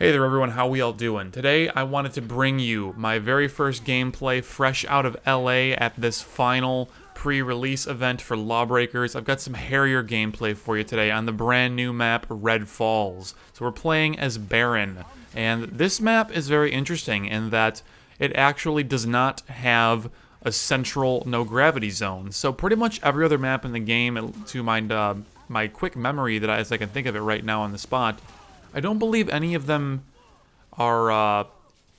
Hey there everyone, how we all doing? Today I wanted to bring you my very first gameplay fresh out of LA at this final pre-release event for Lawbreakers. I've got some Harrier gameplay for you today on the brand new map Red Falls. So we're playing as Baron, and this map is very interesting in that it actually does not have a central no-gravity zone. So pretty much every other map in the game, to my quick memory that as I can think of it right now on the spot, I don't believe any of them are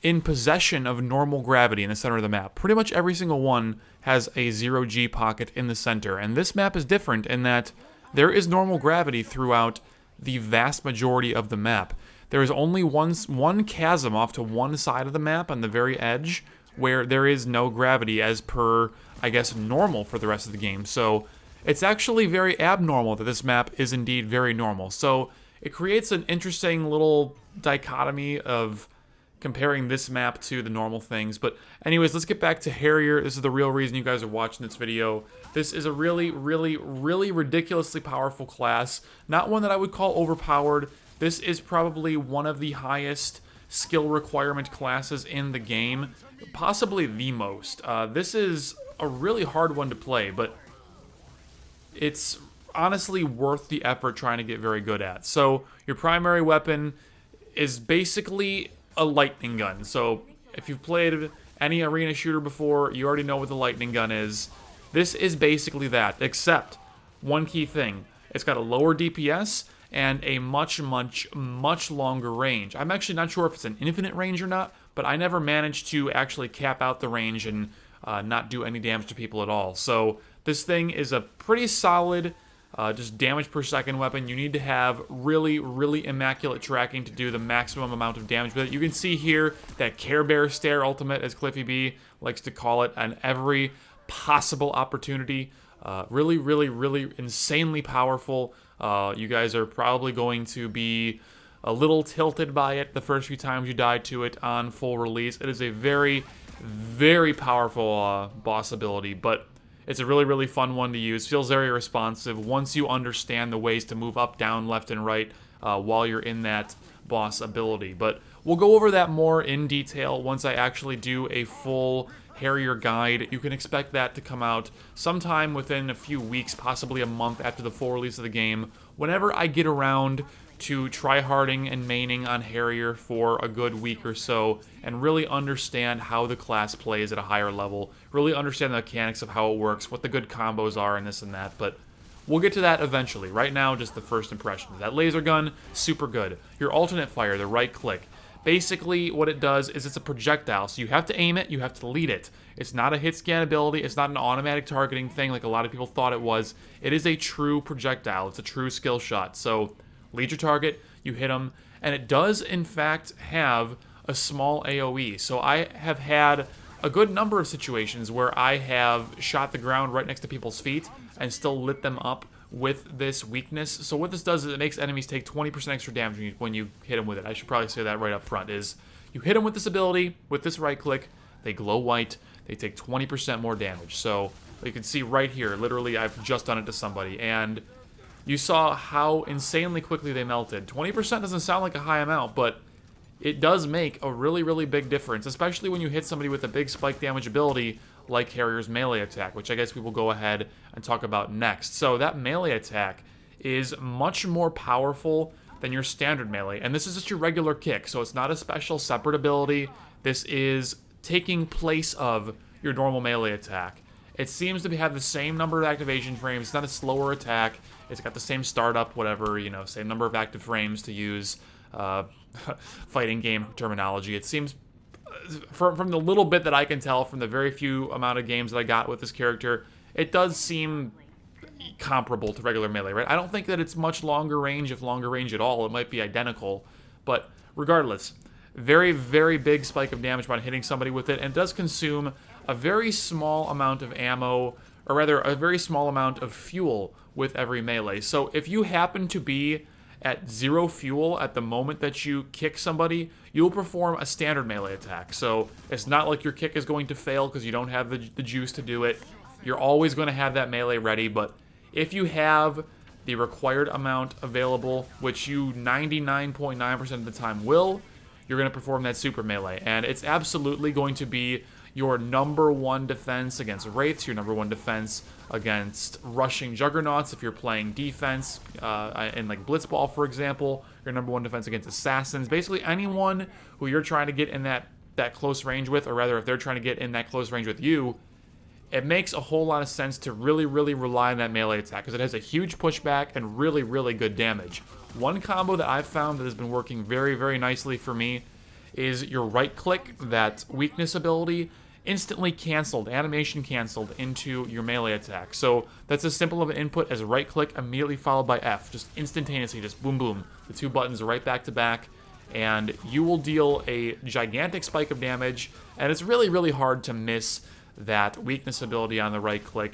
in possession of normal gravity in the center of the map. Pretty much every single one has a 0G pocket in the center, and this map is different in that there is normal gravity throughout the vast majority of the map. There is only one chasm off to one side of the map on the very edge where there is no gravity as per, I guess, normal for the rest of the game. So it's actually very abnormal that this map is indeed very normal. So it creates an interesting little dichotomy of comparing this map to the normal things. But anyways, let's get back to Harrier. This is the real reason you guys are watching this video. This is a really ridiculously powerful class. Not one that I would call overpowered. This is probably one of the highest skill requirement classes in the game. Possibly the most. This is a really hard one to play, but it's honestly worth the effort trying to get very good at. So your primary weapon is basically a lightning gun. So if you've played any arena shooter before, you already know what the lightning gun is. This is basically that, except one key thing. It's got a lower DPS and a much longer range. I'm actually not sure if it's an infinite range or not, but I never managed to actually cap out the range and not do any damage to people at all. So this thing is a pretty solid just damage per second weapon. You need to have really immaculate tracking to do the maximum amount of damage with it. You can see here that Care Bear Stare ultimate, as Cliffy B likes to call it, on every possible opportunity. Really insanely powerful. You guys are probably going to be a little tilted by it the first few times you die to it on full release. It is a very powerful boss ability, but it's a really fun one to use. Feels very responsive once you understand the ways to move up, down, left, and right while you're in that boss ability. But we'll go over that more in detail once I actually do a full Harrier guide. You can expect that to come out sometime within a few weeks, possibly a month after the full release of the game. Whenever I get around to tryharding and maining on Harrier for a good week or so and really understand how the class plays at a higher level, really understand the mechanics of how it works, what the good combos are and this and that, but we'll get to that eventually. Right now, just the first impressions. That laser gun, super good. Your alternate fire, the right click. Basically, what it does is it's a projectile, so you have to aim it, you have to lead it. It's not a hit scan ability, it's not an automatic targeting thing like a lot of people thought it was. It is a true projectile, it's a true skill shot, so lead your target, you hit them, and it does in fact have a small AoE. So I have had a good number of situations where I have shot the ground right next to people's feet and still lit them up with this weakness. So what this does is it makes enemies take 20% extra damage when you hit them with it. I should probably say that right up front, is you hit them with this ability, with this right click, they glow white, they take 20% more damage. So you can see right here, literally I've just done it to somebody, and you saw how insanely quickly they melted. 20% doesn't sound like a high amount, but it does make a really big difference, especially when you hit somebody with a big spike damage ability like Harrier's melee attack, which I guess we will go ahead and talk about next. So that melee attack is much more powerful than your standard melee, and this is just your regular kick, so it's not a special separate ability. This is taking place of your normal melee attack. It seems to have the same number of activation frames. It's not a slower attack. It's got the same startup, whatever, you know, same number of active frames to use fighting game terminology. It seems, from the little bit that I can tell from the very few amount of games that I got with this character, it does seem comparable to regular melee, right? I don't think that it's much longer range, if longer range at all. It might be identical, but regardless, very big spike of damage by hitting somebody with it, and it does consume a very small amount of ammo, or rather a very small amount of fuel with every melee. So if you happen to be at 0 fuel at the moment that you kick somebody, you'll perform a standard melee attack. So it's not like your kick is going to fail because you don't have the juice to do it. You're always going to have that melee ready, but if you have the required amount available, which you 99.9% of the time will, you're going to perform that super melee. And it's absolutely going to be your #1 defense against Wraiths, your #1 defense against rushing Juggernauts if you're playing defense, in like Blitzball, for example, your #1 defense against Assassins. Basically anyone who you're trying to get in that close range with, or rather if they're trying to get in that close range with you, it makes a whole lot of sense to really, really rely on that melee attack because it has a huge pushback and really, really good damage. One combo that I've found that has been working very, very nicely for me is your right-click, that weakness ability, instantly canceled, animation canceled into your melee attack. So that's as simple of an input as right-click immediately followed by F, just instantaneously, just boom, boom. The two buttons are right back to back, and you will deal a gigantic spike of damage, and it's really, really hard to miss that weakness ability on the right click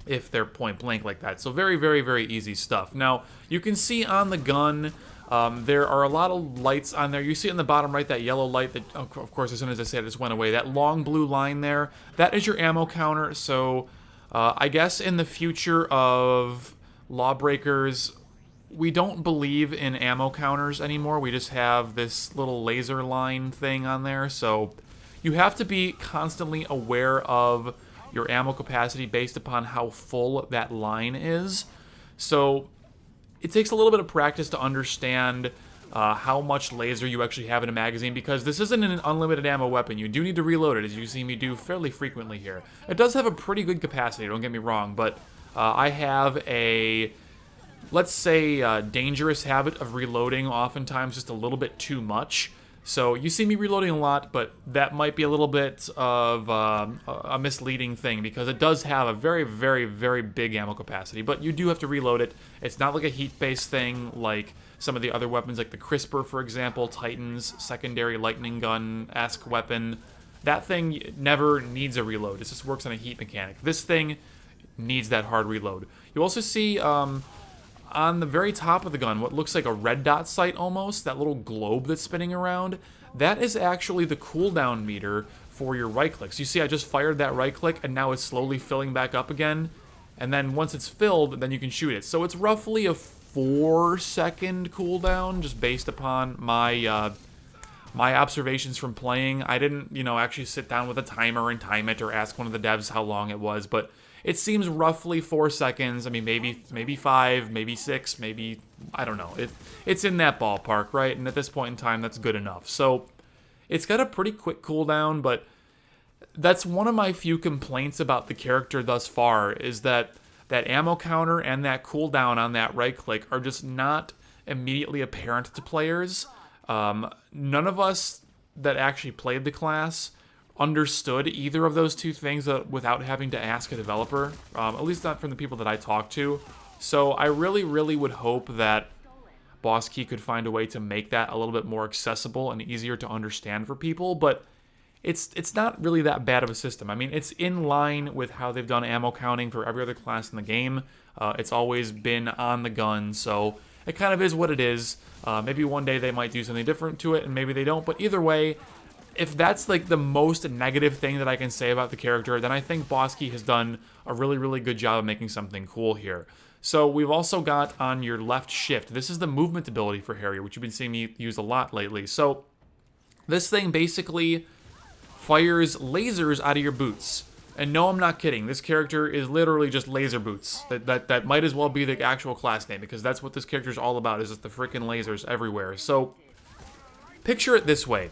if they're point blank like that. So very, very, very easy stuff. Now, you can see on the gun, there are a lot of lights on there. You see in the bottom right that yellow light that, of course, as soon as I said it, just went away. That long blue line there, that is your ammo counter. So I guess in the future of Lawbreakers, we don't believe in ammo counters anymore. We just have this little laser line thing on there. So you have to be constantly aware of your ammo capacity based upon how full that line is. So it takes a little bit of practice to understand how much laser you actually have in a magazine, because this isn't an unlimited ammo weapon. You do need to reload it, as you see me do fairly frequently here. It does have a pretty good capacity, don't get me wrong, but I have a, let's say, dangerous habit of reloading oftentimes just a little bit too much. So you see me reloading a lot, but that might be a little bit of a misleading thing because it does have a very, very, very big ammo capacity, but you do have to reload it. It's not like a heat-based thing like some of the other weapons like the Crisper, for example, Titan's secondary lightning gun-esque weapon. That thing never needs a reload. It just works on a heat mechanic. This thing needs that hard reload. You also see on the very top of the gun, what looks like a red dot sight almost, that little globe that's spinning around, that is actually the cooldown meter for your right clicks. You see I just fired that right click and now it's slowly filling back up again, and then once it's filled, then you can shoot it. So it's roughly a 4-second cooldown, just based upon my my observations from playing. I didn't, actually sit down with a timer and time it or ask one of the devs how long it was, but it seems roughly 4 seconds. I mean, maybe 5, maybe 6, maybe, I don't know. It's in that ballpark, right? And at this point in time, that's good enough. So it's got a pretty quick cooldown, but that's one of my few complaints about the character thus far, is that ammo counter and that cooldown on that right click are just not immediately apparent to players. None of us that actually played the class understood either of those two things without having to ask a developer, at least not from the people that I talked to. So I really, really would hope that Boss Key could find a way to make that a little bit more accessible and easier to understand for people, but it's not really that bad of a system. I mean, it's in line with how they've done ammo counting for every other class in the game. It's always been on the gun, so it kind of is what it is. Maybe one day they might do something different to it, and maybe they don't, but either way, if that's like the most negative thing that I can say about the character, then I think Boss Key has done a really, really good job of making something cool here. So we've also got on your left shift, this is the movement ability for Harrier, which you've been seeing me use a lot lately. So this thing basically fires lasers out of your boots. And no, I'm not kidding. This character is literally just laser boots. That might as well be the actual class name, because that's what this character is all about, is just the freaking lasers everywhere. So picture it this way.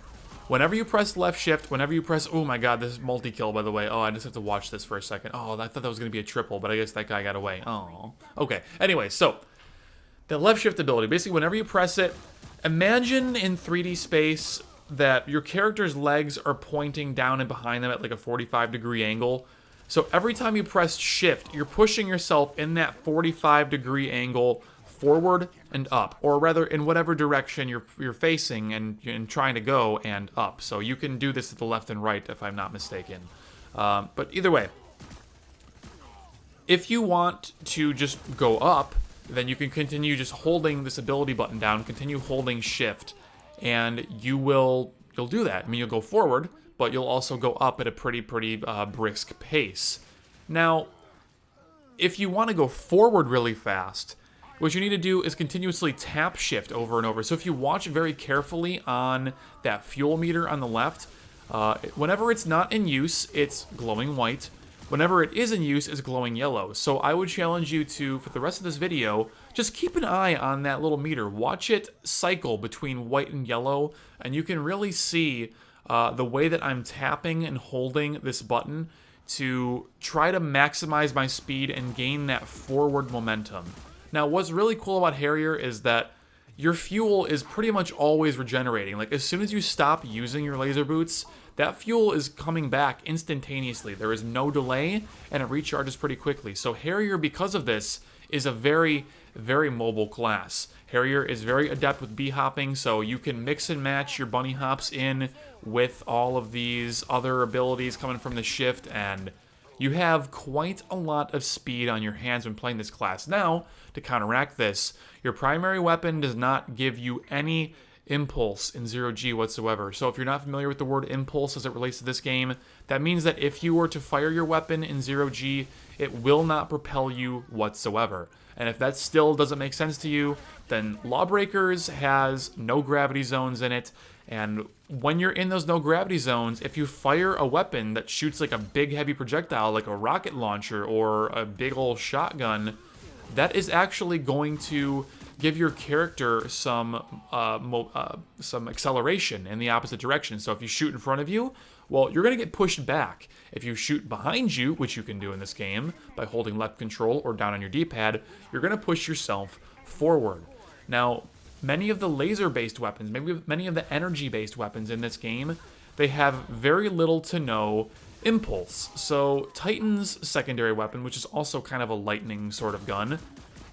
Whenever you press left shift, whenever you press, oh my god, this is multi-kill, by the way. Oh, I just have to watch this for a second. Oh, I thought that was going to be a triple, but I guess that guy got away. Oh, okay. Anyway, so the left shift ability, basically whenever you press it, imagine in 3D space that your character's legs are pointing down and behind them at like a 45-degree angle. So every time you press shift, you're pushing yourself in that 45-degree angle forward and up, or rather in whatever direction you're facing and trying to go, and up. So you can do this to the left and right if I'm not mistaken. But either way, if you want to just go up, then you can continue just holding this ability button down, continue holding shift, and you'll do that. I mean, you'll go forward, but you'll also go up at a pretty brisk pace. Now, if you want to go forward really fast, what you need to do is continuously tap shift over and over. So if you watch very carefully on that fuel meter on the left, whenever it's not in use, it's glowing white. Whenever it is in use, it's glowing yellow. So I would challenge you to, for the rest of this video, just keep an eye on that little meter. Watch it cycle between white and yellow, and you can really see the way that I'm tapping and holding this button to try to maximize my speed and gain that forward momentum. Now, what's really cool about Harrier is that your fuel is pretty much always regenerating. Like, as soon as you stop using your laser boots, that fuel is coming back instantaneously. There is no delay, and it recharges pretty quickly. So Harrier, because of this, is a very, very mobile class. Harrier is very adept with B-hopping, so you can mix and match your bunny hops in with all of these other abilities coming from the shift, and you have quite a lot of speed on your hands when playing this class. Now, to counteract this, your primary weapon does not give you any impulse in 0G whatsoever. So if you're not familiar with the word impulse as it relates to this game, that means that if you were to fire your weapon in 0G, it will not propel you whatsoever. And if that still doesn't make sense to you, then Lawbreakers has no gravity zones in it, and when you're in those no gravity zones, if you fire a weapon that shoots like a big heavy projectile, like a rocket launcher or a big old shotgun, that is actually going to give your character some acceleration in the opposite direction. So if you shoot in front of you, well, you're going to get pushed back. If you shoot behind you, which you can do in this game by holding left control or down on your D-pad, you're going to push yourself forward. Now, many of the laser-based weapons, maybe many of the energy-based weapons in this game, they have very little to no impulse. So Titan's secondary weapon, which is also kind of a lightning sort of gun,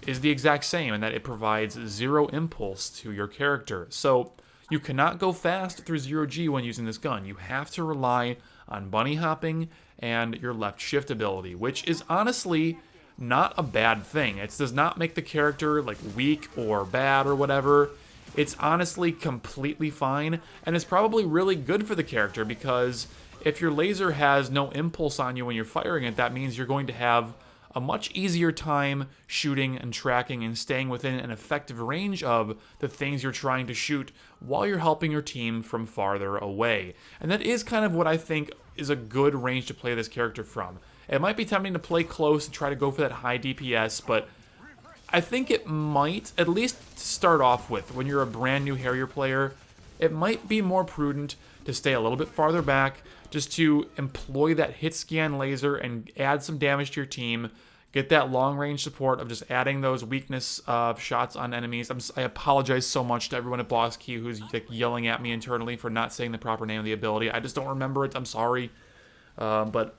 is the exact same in that it provides zero impulse to your character. So you cannot go fast through 0G when using this gun. You have to rely on bunny hopping and your left shift ability, which is honestly not a bad thing. It does not make the character like weak or bad or whatever. It's honestly completely fine, and it's probably really good for the character because if your laser has no impulse on you when you're firing it, that means you're going to have a much easier time shooting and tracking and staying within an effective range of the things you're trying to shoot while you're helping your team from farther away. And that is kind of what I think is a good range to play this character from. It might be tempting to play close and try to go for that high DPS, but I think it might, at least to start off with, when you're a brand new Harrier player, it might be more prudent to stay a little bit farther back, just to employ that hit scan laser and add some damage to your team, get that long range support of just adding those weakness shots on enemies. I apologize so much to everyone at Boss Key who's like yelling at me internally for not saying the proper name of the ability. I just don't remember it. I'm sorry. But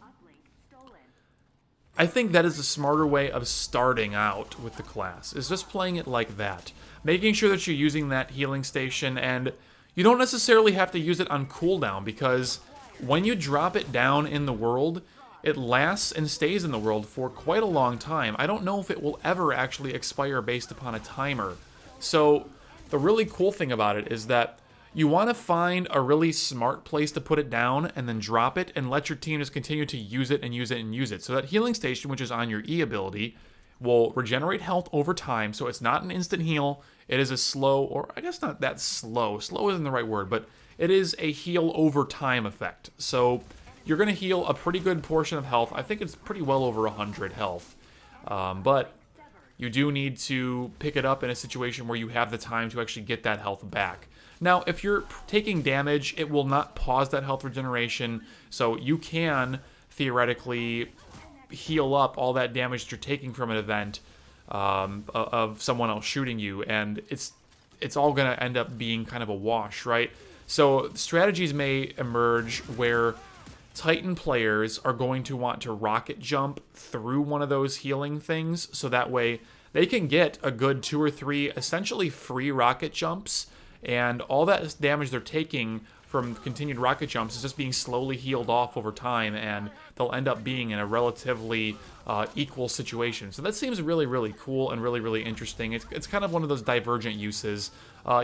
I think that is a smarter way of starting out with the class, is just playing it like that. Making sure that you're using that healing station, and you don't necessarily have to use it on cooldown, because when you drop it down in the world, it lasts and stays in the world for quite a long time. I don't know if it will ever actually expire based upon a timer. So the really cool thing about it is that you want to find a really smart place to put it down and then drop it and let your team just continue to use it and use it and use it. So that healing station, which is on your E ability, will regenerate health over time. So it's not an instant heal. It is a slow, or I guess not that slow. Slow isn't the right word, but it is a heal over time effect. So you're going to heal a pretty good portion of health. I think it's pretty well over 100 health. But you do need to pick it up in a situation where you have the time to actually get that health back. Now, if you're taking damage, it will not pause that health regeneration, so you can theoretically heal up all that damage that you're taking from an event of someone else shooting you, and it's all going to end up being kind of a wash, right? So strategies may emerge where Titan players are going to want to rocket jump through one of those healing things, so that way they can get a good 2 or 3 essentially free rocket jumps, and all that damage they're taking from continued rocket jumps is just being slowly healed off over time, and they'll end up being in a relatively equal situation. So that seems really, really cool and really, really interesting. It's kind of one of those divergent uses.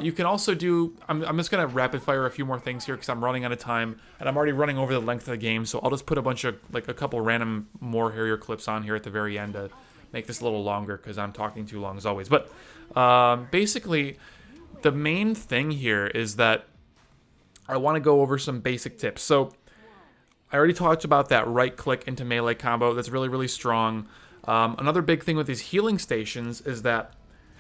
You can also do, I'm just going to rapid fire a few more things here because I'm running out of time, and I'm already running over the length of the game, so I'll just put a bunch of, like a couple random more Harrier clips on here at the very end to make this a little longer because I'm talking too long as always. But basically, the main thing here is that I want to go over some basic tips. So I already talked about that right click into melee combo. That's really, really strong. Another big thing with these healing stations is that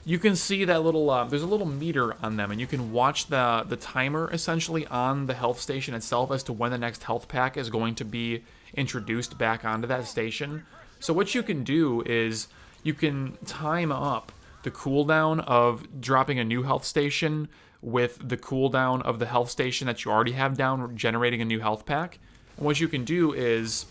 you can see that little, there's a little meter on them, and you can watch the timer essentially on the health station itself as to when the next health pack is going to be introduced back onto that station. So what you can do is you can time up the cooldown of dropping a new health station with the cooldown of the health station that you already have down, generating a new health pack. And what you can do is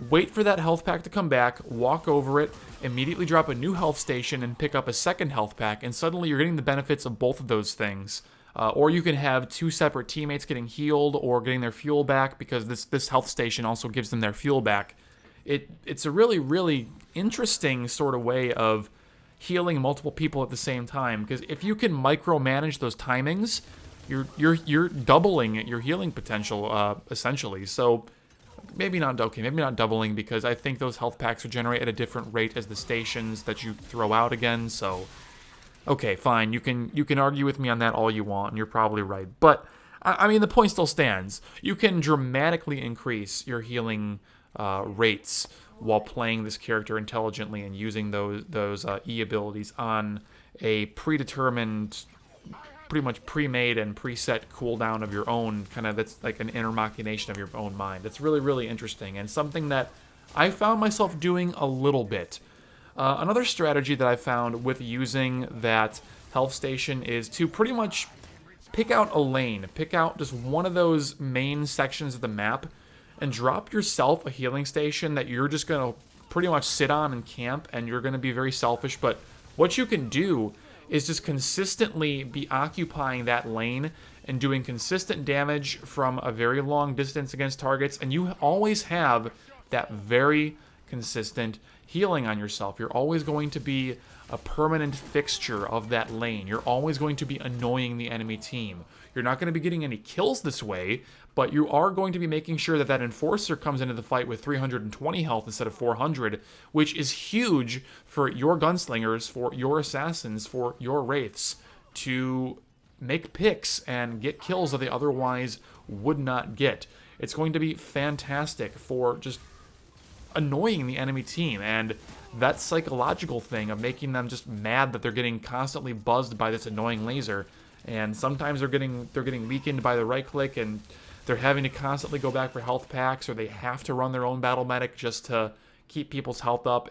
wait for that health pack to come back, walk over it, immediately drop a new health station, and pick up a second health pack, and suddenly you're getting the benefits of both of those things. Or you can have two separate teammates getting healed or getting their fuel back, because this health station also gives them their fuel back. It's a really, really interesting sort of way of healing multiple people at the same time, because if you can micromanage those timings, you're doubling your healing potential, essentially. So maybe not doubling, because I think those health packs will generate at a different rate as the stations that you throw out again. So okay, fine, you can argue with me on that all you want, and you're probably right. But I mean, the point still stands. You can dramatically increase your healing rates while playing this character intelligently and using those E abilities on a predetermined, pretty much pre-made and preset cooldown of your own, kind of, that's like an inner machination of your own mind. It's really, really interesting, and something that I found myself doing a little bit. Another strategy that I found with using that health station is to pretty much pick out a lane, pick out just one of those main sections of the map, and drop yourself a healing station that you're just going to pretty much sit on and camp, and you're going to be very selfish. But what you can do is just consistently be occupying that lane and doing consistent damage from a very long distance against targets, and you always have that very consistent healing on yourself. You're always going to be a permanent fixture of that lane. You're always going to be annoying the enemy team. You're not going to be getting any kills this way, but you are going to be making sure that that Enforcer comes into the fight with 320 health instead of 400, which is huge for your gunslingers, for your assassins, for your wraiths to make picks and get kills that they otherwise would not get. It's going to be fantastic for just annoying the enemy team, and that psychological thing of making them just mad that they're getting constantly buzzed by this annoying laser, and sometimes they're getting weakened by the right click, and they're having to constantly go back for health packs, or they have to run their own battle medic just to keep people's health up.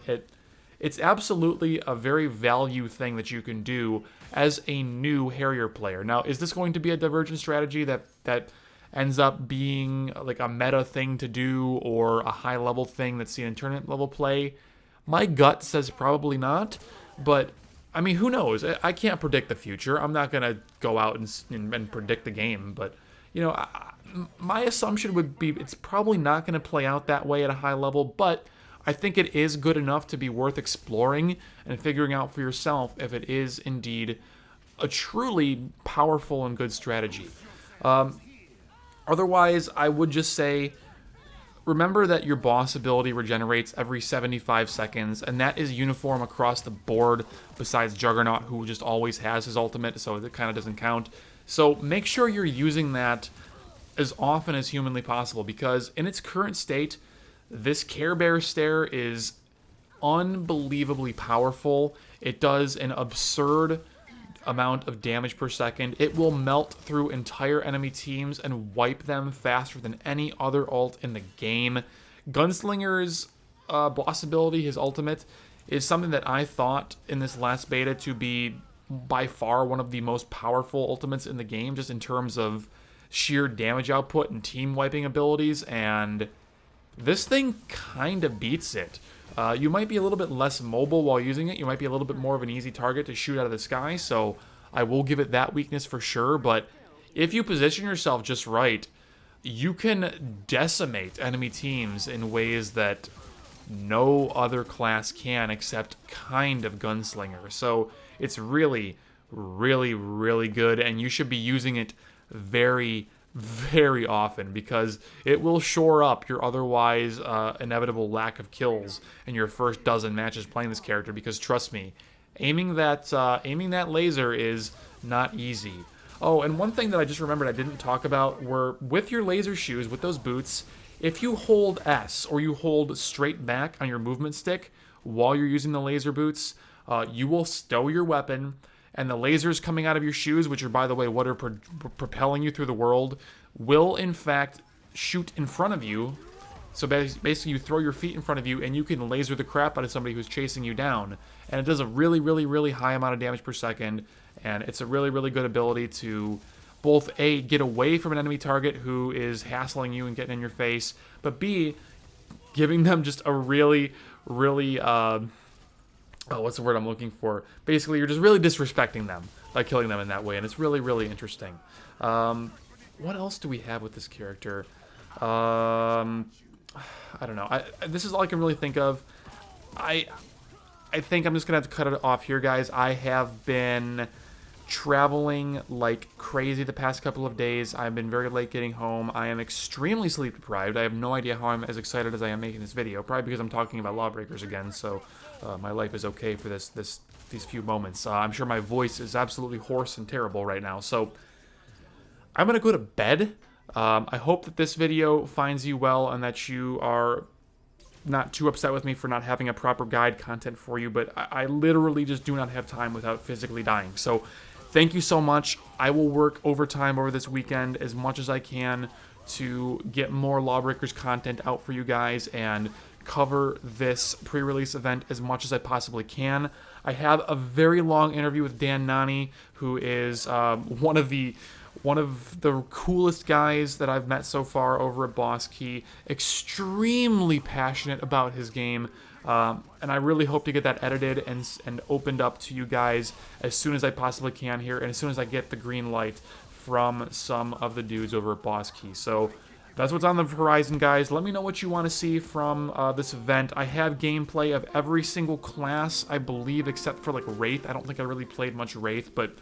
It's absolutely a very value thing that you can do as a new Harrier player. Now, is this going to be a divergent strategy that ends up being like a meta thing to do, or a high level thing that's seen in tournament level play? My gut says probably not, but I mean, who knows? I can't predict the future. I'm not gonna go out and predict the game, but you know, my assumption would be it's probably not gonna play out that way at a high level, but I think it is good enough to be worth exploring and figuring out for yourself if it is indeed a truly powerful and good strategy. Otherwise, I would just say, remember that your boss ability regenerates every 75 seconds, and that is uniform across the board, besides Juggernaut, who just always has his ultimate, so it kind of doesn't count. So make sure you're using that as often as humanly possible, because in its current state, this Care Bear stare is unbelievably powerful. It does an absurd amount of damage per second. It will melt through entire enemy teams and wipe them faster than any other ult in the game. Gunslinger's boss ability, his ultimate, is something that I thought in this last beta to be by far one of the most powerful ultimates in the game, just in terms of sheer damage output and team wiping abilities, and this thing kind of beats it. You might be a little bit less mobile while using it. You might be a little bit more of an easy target to shoot out of the sky, so I will give it that weakness for sure. But if you position yourself just right, you can decimate enemy teams in ways that no other class can, except kind of Gunslinger. So it's really, really, really good, and you should be using it very, very often, because it will shore up your otherwise inevitable lack of kills in your first dozen matches playing this character, because trust me, aiming that laser is not easy. Oh, and one thing that I just remembered I didn't talk about were with your laser shoes, with those boots, if you hold S or you hold straight back on your movement stick while you're using the laser boots, you will stow your weapon, and the lasers coming out of your shoes, which are, by the way, what are propelling you through the world, will in fact shoot in front of you. So basically you throw your feet in front of you and you can laser the crap out of somebody who's chasing you down. And it does a really, really, really high amount of damage per second. And it's a really, really good ability to both A, get away from an enemy target who is hassling you and getting in your face, but B, giving them just a really, really, what's the word I'm looking for? Basically, you're just really disrespecting them by killing them in that way, and it's really, really interesting. What else do we have with this character? I don't know. This is all I can really think of. I think I'm just gonna have to cut it off here, guys. I have been traveling like crazy the past couple of days. I've been very late getting home. I am extremely sleep deprived. I have no idea how I'm as excited as I am making this video. Probably because I'm talking about Lawbreakers again, so my life is okay for these few moments. I'm sure my voice is absolutely hoarse and terrible right now, so I'm gonna go to bed. I hope that this video finds you well and that you are not too upset with me for not having a proper guide content for you, but I literally just do not have time without physically dying. So thank you so much. I will work overtime over this weekend as much as I can to get more Lawbreakers content out for you guys and cover this pre-release event as much as I possibly can. I have a very long interview with Dan Nani, who is one of the coolest guys that I've met so far over at Boss Key. Extremely passionate about his game, and I really hope to get that edited and opened up to you guys as soon as I possibly can here, and as soon as I get the green light from some of the dudes over at Boss Key. So that's what's on the horizon, guys. Let me know what you want to see from this event. I have gameplay of every single class, I believe, except for like Wraith. I don't think I really played much Wraith, but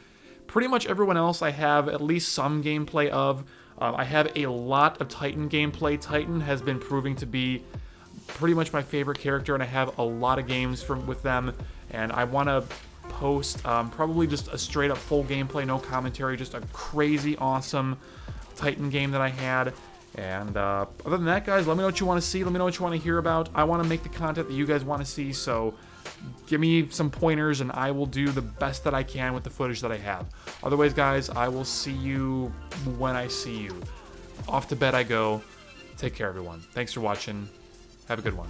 pretty much everyone else I have at least some gameplay of. I have a lot of Titan gameplay. Titan has been proving to be pretty much my favorite character, and I have a lot of games with them, and I want to post probably just a straight up full gameplay, no commentary, just a crazy awesome Titan game that I had. And other than that, guys, let me know what you want to see. Let me know what you want to hear about. I want to make the content that you guys want to see, so give me some pointers and I will do the best that I can with the footage that I have. Otherwise, guys, I will see you when I see you. Off to bed I go. Take care, everyone. Thanks for watching. Have a good one.